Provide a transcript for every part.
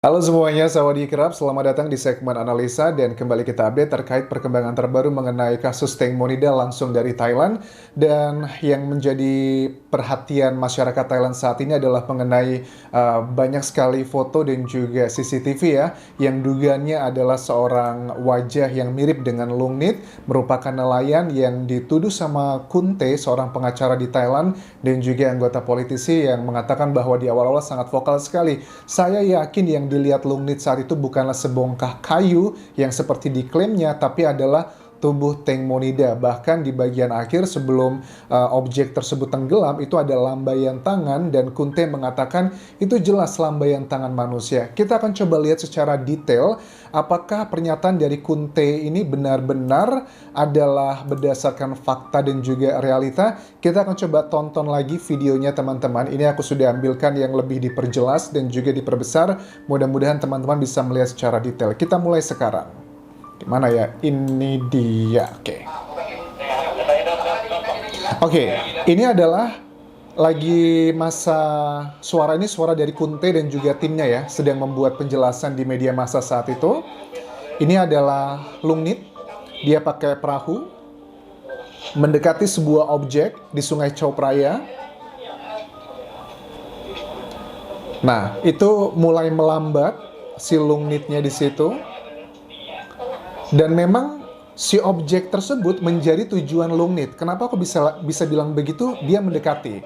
Halo semuanya, sawadee kerap, selamat datang di segmen analisa dan kembali kita update terkait perkembangan terbaru mengenai kasus Teng Monida langsung dari Thailand. Dan yang menjadi perhatian masyarakat Thailand saat ini adalah mengenai banyak sekali foto dan juga CCTV ya, yang dugaannya adalah seorang wajah yang mirip dengan Lung Nit, merupakan nelayan yang dituduh sama Kun Tae, seorang pengacara di Thailand, dan juga anggota politisi yang mengatakan bahwa di awal-awal sangat vokal sekali. Saya yakin yang dilihat Lung Nit saat itu bukanlah sebongkah kayu yang seperti diklaimnya, tapi adalah tubuh Teng Monida. Bahkan di bagian akhir sebelum objek tersebut tenggelam, itu ada lambaian tangan dan Kunte mengatakan itu jelas lambaian tangan manusia. Kita akan coba lihat secara detail apakah pernyataan dari Kunte ini benar-benar adalah berdasarkan fakta dan juga realita. Kita akan coba tonton lagi videonya teman-teman. Ini aku sudah ambilkan yang lebih diperjelas dan juga diperbesar. Mudah-mudahan teman-teman bisa melihat secara detail. Kita mulai sekarang. Gimana ya? Ini dia. Oke, ini adalah lagi masa suara, ini suara dari Kunte dan juga timnya ya, sedang membuat penjelasan di media massa saat itu. Ini adalah Lung Nit. Dia pakai perahu mendekati sebuah objek di Sungai Chao Phraya. Nah, itu mulai melambat si Lung Nitnya di situ. Dan memang si objek tersebut menjadi tujuan Lung Nit. Kenapa aku bisa bilang begitu? Dia mendekati.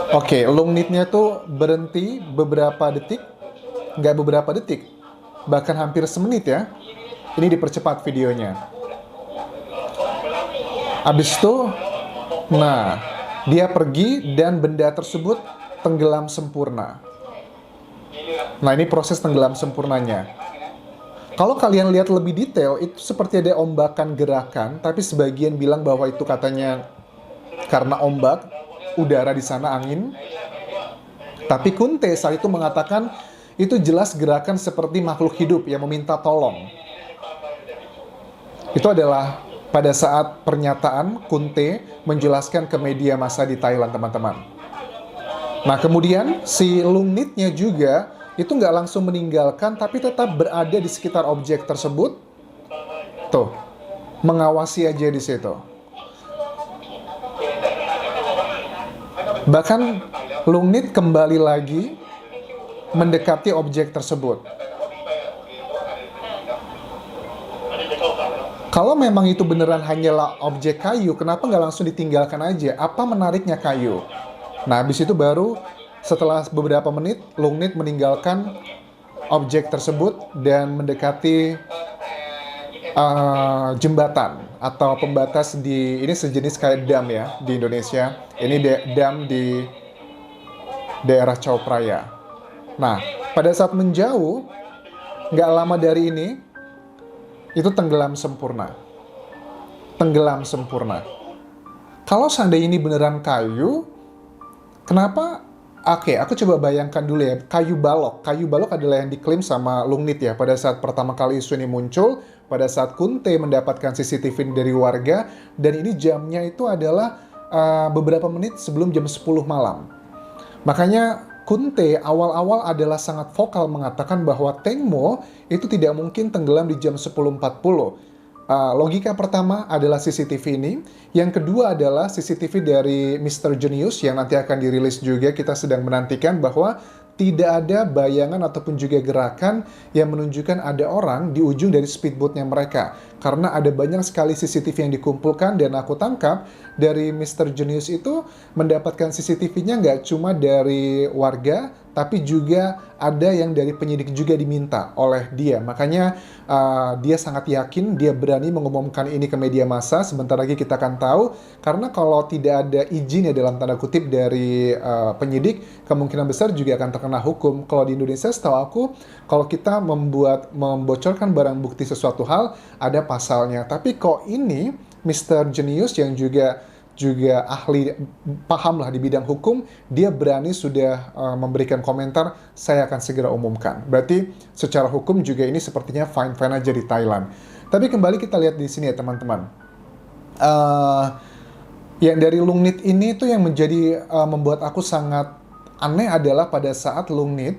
Oke, Lung Nitnya tuh berhenti beberapa detik, nggak beberapa detik, bahkan hampir semenit ya. Ini dipercepat videonya. Abis itu, nah, dia pergi dan benda tersebut tenggelam sempurna. Nah, ini proses tenggelam sempurnanya. Kalau kalian lihat lebih detail, itu seperti ada ombakan gerakan, tapi sebagian bilang bahwa itu katanya karena ombak, udara di sana angin. Tapi Kunte saat itu mengatakan itu jelas gerakan seperti makhluk hidup yang meminta tolong. Itu adalah pada saat pernyataan Kunte menjelaskan ke media massa di Thailand, teman-teman. Nah, kemudian si Lung Nitnya juga itu nggak langsung meninggalkan, tapi tetap berada di sekitar objek tersebut. Tuh, mengawasi aja di situ. Bahkan Lung Nit kembali lagi mendekati objek tersebut. Kalau memang itu beneran hanyalah objek kayu, kenapa nggak langsung ditinggalkan aja? Apa menariknya kayu? Nah, habis itu baru setelah beberapa menit, Lung Nit meninggalkan objek tersebut dan mendekati jembatan atau pembatas di, ini sejenis kayak dam ya di Indonesia. Ini dam di daerah Chao Phraya. Nah, pada saat menjauh, nggak lama dari ini, itu tenggelam sempurna. Tenggelam sempurna. Kalau seandainya ini beneran kayu, kenapa? Oke, aku coba bayangkan dulu ya, kayu balok. Kayu balok adalah yang diklaim sama Lung Nit ya, pada saat pertama kali isu ini muncul, pada saat Kunte mendapatkan CCTV dari warga, dan ini jamnya itu adalah beberapa menit sebelum jam 10 malam. Makanya Kunte awal-awal adalah sangat vokal mengatakan bahwa Teng Mo itu tidak mungkin tenggelam di jam 10.40. Logika pertama adalah CCTV ini. Yang kedua adalah CCTV dari Mr. Genius yang nanti akan dirilis juga. Kita sedang menantikan bahwa tidak ada bayangan ataupun juga gerakan yang menunjukkan ada orang di ujung dari speedboatnya mereka. Karena ada banyak sekali CCTV yang dikumpulkan dan aku tangkap dari Mr. Genius itu mendapatkan CCTV-nya nggak cuma dari warga, tapi juga ada yang dari penyidik juga diminta oleh dia. Makanya dia sangat yakin, dia berani mengumumkan ini ke media massa. Sebentar lagi kita akan tahu, karena kalau tidak ada izin ya dalam tanda kutip dari penyidik, kemungkinan besar juga akan terkena hukum. Kalau di Indonesia setahu aku, kalau kita membocorkan barang bukti sesuatu hal, ada pasalnya. Tapi kok ini Mr. Genius yang juga ahli paham lah di bidang hukum, dia berani sudah memberikan komentar, saya akan segera umumkan. Berarti secara hukum juga ini sepertinya fine-fine aja di Thailand. Tapi kembali kita lihat di sini ya teman-teman. Yang dari Lung Nit ini tuh yang menjadi membuat aku sangat aneh adalah pada saat Lungnit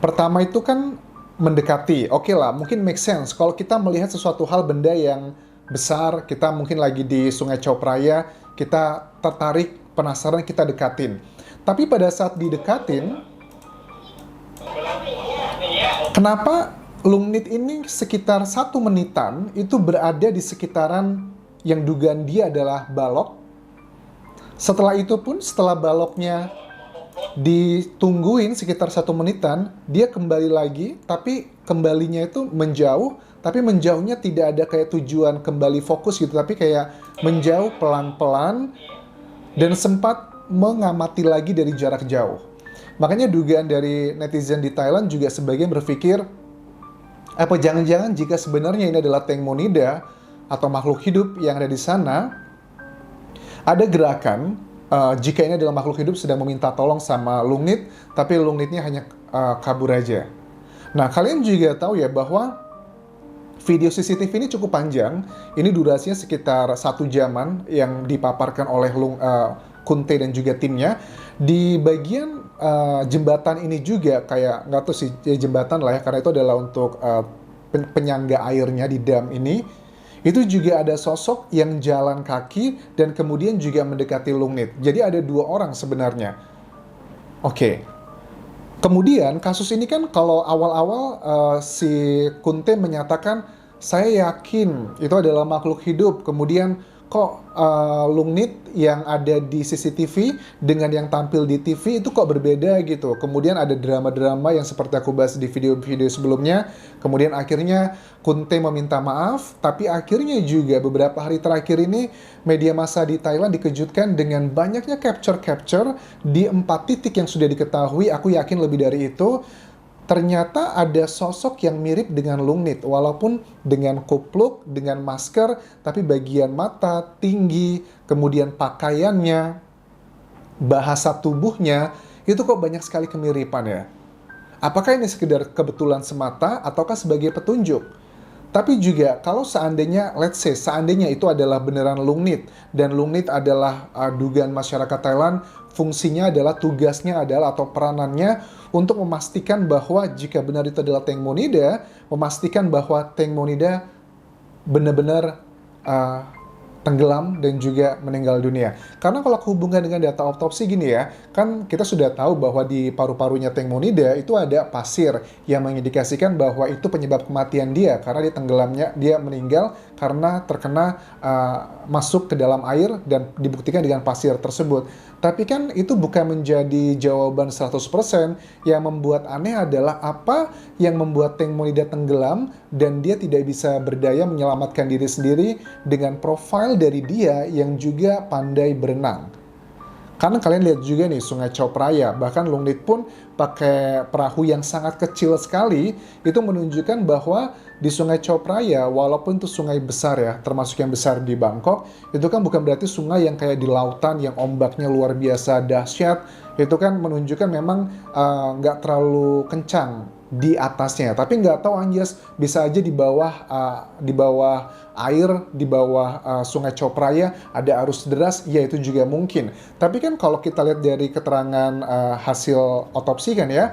pertama itu kan mendekati. Oke lah, mungkin make sense. Kalau kita melihat sesuatu hal benda yang besar, kita mungkin lagi di Sungai Chao Phraya, kita tertarik, penasaran, kita dekatin. Tapi pada saat didekatin, kenapa Lungnit ini sekitar 1 menitan itu berada di sekitaran yang dugaan dia adalah balok. Setelah itu pun, setelah baloknya ditungguin sekitar 1 menitan, dia kembali lagi, tapi kembalinya itu menjauh, tapi menjauhnya tidak ada kayak tujuan kembali fokus gitu, tapi kayak menjauh pelan-pelan dan sempat mengamati lagi dari jarak jauh. Makanya dugaan dari netizen di Thailand juga sebagian berpikir, apa jangan-jangan jika sebenarnya ini adalah Tengmonida atau makhluk hidup yang ada di sana, ada gerakan jika ini adalah makhluk hidup sedang meminta tolong sama Lungnit, tapi Lungnitnya hanya kabur aja. Nah, kalian juga tahu ya bahwa video CCTV ini cukup panjang. Ini durasinya sekitar 1 jaman yang dipaparkan oleh Kunte dan juga timnya. Di bagian jembatan ini juga kayak, nggak tahu sih jembatan lah ya, karena itu adalah untuk penyangga airnya di dam ini. Itu juga ada sosok yang jalan kaki dan kemudian juga mendekati Lungnit. Jadi ada 2 orang sebenarnya. Oke. Kemudian kasus ini kan kalau awal-awal si Kunte menyatakan, saya yakin itu adalah makhluk hidup. Kemudian kok Lungnit yang ada di CCTV dengan yang tampil di TV itu kok berbeda gitu. Kemudian ada drama-drama yang seperti aku bahas di video-video sebelumnya. Kemudian akhirnya Kunte meminta maaf, tapi akhirnya juga beberapa hari terakhir ini media massa di Thailand dikejutkan dengan banyaknya capture-capture di 4 titik yang sudah diketahui. Aku yakin lebih dari itu. Ternyata ada sosok yang mirip dengan Lungnit, walaupun dengan kupluk, dengan masker, tapi bagian mata, tinggi, kemudian pakaiannya, bahasa tubuhnya, itu kok banyak sekali kemiripan ya. Apakah ini sekedar kebetulan semata, ataukah sebagai petunjuk? Tapi juga kalau seandainya, let's say, seandainya itu adalah beneran Lungnit, dan Lungnit adalah dugaan masyarakat Thailand, fungsinya adalah, tugasnya adalah, atau peranannya untuk memastikan bahwa jika benar itu adalah Tengmonida, memastikan bahwa Tengmonida benar-benar tenggelam dan juga meninggal dunia. Karena kalau hubungan dengan data otopsi gini ya, kan kita sudah tahu bahwa di paru-parunya Tengmonida itu ada pasir yang mengindikasikan bahwa itu penyebab kematian dia, karena dia tenggelamnya, dia meninggal karena terkena masuk ke dalam air dan dibuktikan dengan pasir tersebut. Tapi kan itu bukan menjadi jawaban 100%. Yang membuat aneh adalah apa yang membuat Tengmonida tenggelam dan dia tidak bisa berdaya menyelamatkan diri sendiri dengan profil dari dia yang juga pandai berenang. Karena kalian lihat juga nih Sungai Chao Phraya, bahkan Lungnit pun pakai perahu yang sangat kecil sekali, itu menunjukkan bahwa di Sungai Chao Phraya, walaupun itu sungai besar ya, termasuk yang besar di Bangkok, itu kan bukan berarti sungai yang kayak di lautan yang ombaknya luar biasa dahsyat, itu kan menunjukkan memang nggak terlalu kencang di atasnya. Tapi nggak tahu Anjas, bisa aja di bawah air, di bawah Sungai Chao Phraya ada arus deras, ya itu juga mungkin. Tapi kan kalau kita lihat dari keterangan hasil otopsi kan ya,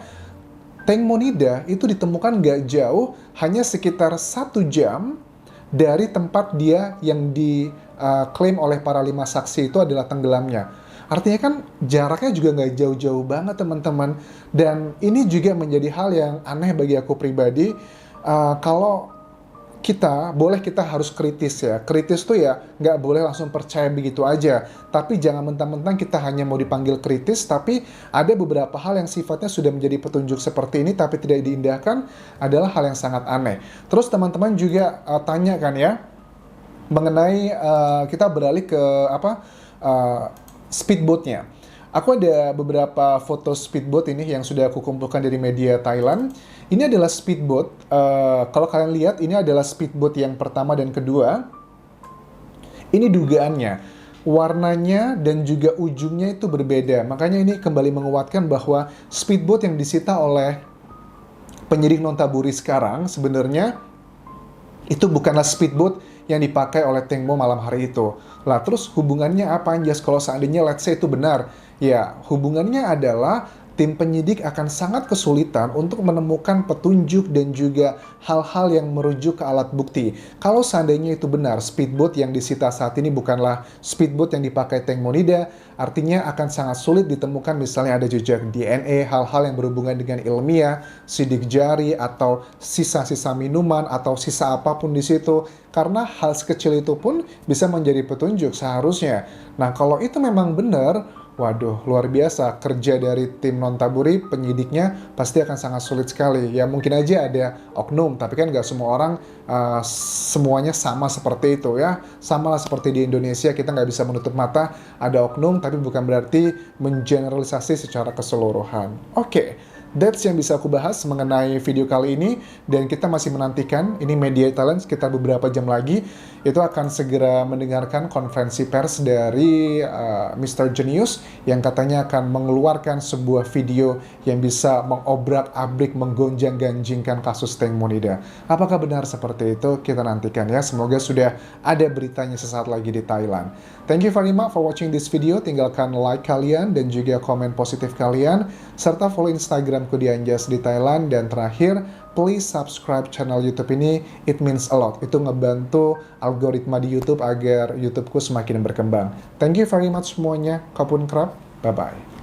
Tengmonida itu ditemukan nggak jauh, hanya sekitar 1 jam dari tempat dia yang diklaim oleh para 5 saksi itu adalah tenggelamnya. Artinya kan jaraknya juga nggak jauh-jauh banget teman-teman. Dan ini juga menjadi hal yang aneh bagi aku pribadi. Kalau kita harus kritis ya. Kritis tuh ya nggak boleh langsung percaya begitu aja. Tapi jangan mentang-mentang kita hanya mau dipanggil kritis, tapi ada beberapa hal yang sifatnya sudah menjadi petunjuk seperti ini tapi tidak diindahkan, adalah hal yang sangat aneh. Terus teman-teman juga tanya kan ya, mengenai kita beralih ke speedboatnya. Aku ada beberapa foto speedboat ini yang sudah aku kumpulkan dari media Thailand. Ini adalah speedboat. Kalau kalian lihat, ini adalah speedboat yang pertama dan kedua. Ini dugaannya. Warnanya dan juga ujungnya itu berbeda. Makanya ini kembali menguatkan bahwa speedboat yang disita oleh penyidik Nonthaburi sekarang sebenarnya itu bukanlah speedboat yang dipakai oleh Tengmo malam hari itu. Lah terus hubungannya apa Anjas kalau seandainya let's say itu benar, Ya, hubungannya adalah tim penyidik akan sangat kesulitan untuk menemukan petunjuk dan juga hal-hal yang merujuk ke alat bukti. Kalau seandainya itu benar, speedboat yang disita saat ini bukanlah speedboat yang dipakai Teng Monida, artinya akan sangat sulit ditemukan misalnya ada jejak DNA, hal-hal yang berhubungan dengan ilmiah, sidik jari, atau sisa-sisa minuman, atau sisa apapun di situ. Karena hal sekecil itu pun bisa menjadi petunjuk seharusnya. Nah, kalau itu memang benar, waduh, luar biasa. Kerja dari tim non-taburi, penyidiknya pasti akan sangat sulit sekali. Ya mungkin aja ada oknum, tapi kan nggak semua orang semuanya sama seperti itu ya. Sama lah seperti di Indonesia, kita nggak bisa menutup mata ada oknum, tapi bukan berarti mengeneralisasi secara keseluruhan. Oke. That's yang bisa aku bahas mengenai video kali ini, dan kita masih menantikan ini Media Talent sekitar beberapa jam lagi itu akan segera mendengarkan konferensi pers dari Mr. Genius yang katanya akan mengeluarkan sebuah video yang bisa mengobrak-abrik, menggonjang-ganjingkan kasus Teng Monida. Apakah benar seperti itu? Kita nantikan ya. Semoga sudah ada beritanya sesaat lagi di Thailand. Thank you very much for watching this video. Tinggalkan like kalian dan juga komen positif kalian, serta follow Instagramku di Anjas di Thailand. Dan terakhir, please subscribe channel YouTube ini. It means a lot. Itu ngebantu algoritma di YouTube agar YouTubeku semakin berkembang. Thank you very much semuanya. Kapun krap. Bye-bye.